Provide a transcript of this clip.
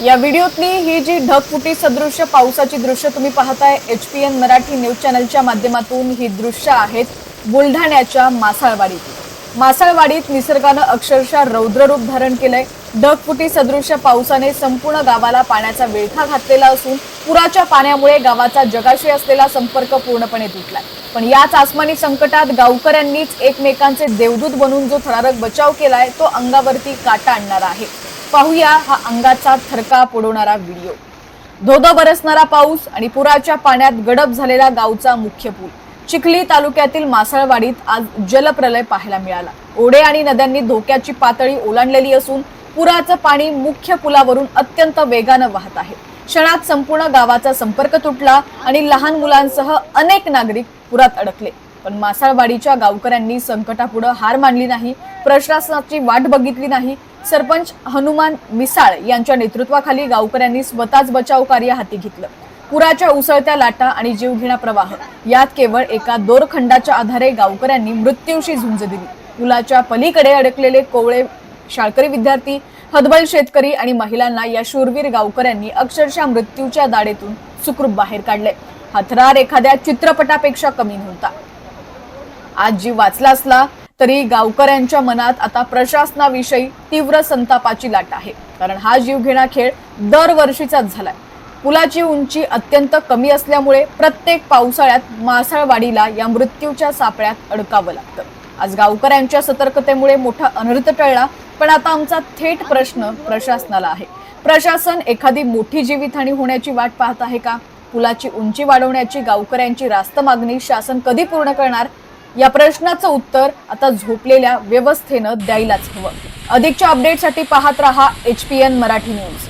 या व्हिडिओतली ही जी ढगफुटी सदृश्य पावसाची दृश्य तुम्ही पाहताय HPN मराठी न्यूज चॅनलच्या माध्यमातून ही दृश्य आहेत बुलढाण्याच्या मासाळवाडीत। मासाळवाडीत निसर्गानं अक्षरशः रौद्ररूप धारण केलंय। ढगफुटी सदृश्य पावसाने संपूर्ण गावाला पाण्याचा विळखा घातलेला असून पुराच्या पाण्यामुळे गावाचा जगाशी असलेला संपर्क पूर्णपणे तुटलाय। पण याच आसमानी संकटात गावकऱ्यांनीच एकमेकांचे देवदूत बनून जो थरारक बचाव केलाय तो अंगावरती काटा आणणारा आहे। पाहूया हा अंगाचा थरकाप उडवणारा व्हिडिओ। धोधो बरसणारा पाऊस आणि पुराच्या पाण्यात गडप झालेला गावचा मुख्य पूल। चिखली तालुक्यातील मासाळवाडीत आज जलप्रलय पाहायला मिळाला। ओढे आणि नद्यांनी धोक्याची पातळी ओलांडलेली असून पुराचं पाणी मुख्य पुलावरून अत्यंत वेगानं वाहत आहे। क्षणात संपूर्ण गावाचा संपर्क तुटला आणि लहान मुलांसह अनेक नागरिक पुरात अडकले। पण मासाळवाडीच्या गावकऱ्यांनी संकटापुढे हार मानली नाही, प्रशासनाची वाट बघितली नाही। सरपंच हनुमान मिसाळ यांच्या नेतृत्वाखाली गावकऱ्यांनी स्वतःच बचाव कार्य हाती घेतलं। पुराच्या उसळत्या लाटा आणि जीवघेणा प्रवाह यात केवळ एका दोरखंडाच्या आधारे गावकऱ्यांनी मृत्यूशी झुंज दिली। पुलाच्या पलीकडे अडकलेले कोवळे शाळकरी विद्यार्थी, हतबल शेतकरी आणि महिलांना या शूरवीर गावकऱ्यांनी अक्षरशः मृत्यूच्या दाढेतून सुखरूप बाहेर काढले। हा थरार एखाद्या चित्रपटापेक्षा कमी नव्हता। आज जीव वाचला असला तरी गावकऱ्यांच्या मनात आता प्रशासनाविषयी तीव्र संतापाची लाट आहे, कारण हा जीवघेणा खेळ दरवर्षीचाच झालाय। पुलाची उंची अत्यंत कमी असल्यामुळे प्रत्येक पावसाळ्यात मासाळवाडीला या मृत्यूच्या सापळ्यात अडकावं लागतं। आज गावकऱ्यांच्या सतर्कतेमुळे मोठा अनर्थ टळला, पण आता आमचा थेट प्रश्न प्रशासनाला आहे। प्रशासन एखादी मोठी जीवितहानी होण्याची वाट पाहत आहे का? पुलाची उंची वाढवण्याची गावकऱ्यांची रास्त मागणी शासन कधी पूर्ण करणार? या प्रश्नाचं उत्तर आता झोपलेल्या व्यवस्थेनं द्यायलाच हवं। अधिकच्या अपडेटसाठी पाहत रहा HPN मराठी न्यूज।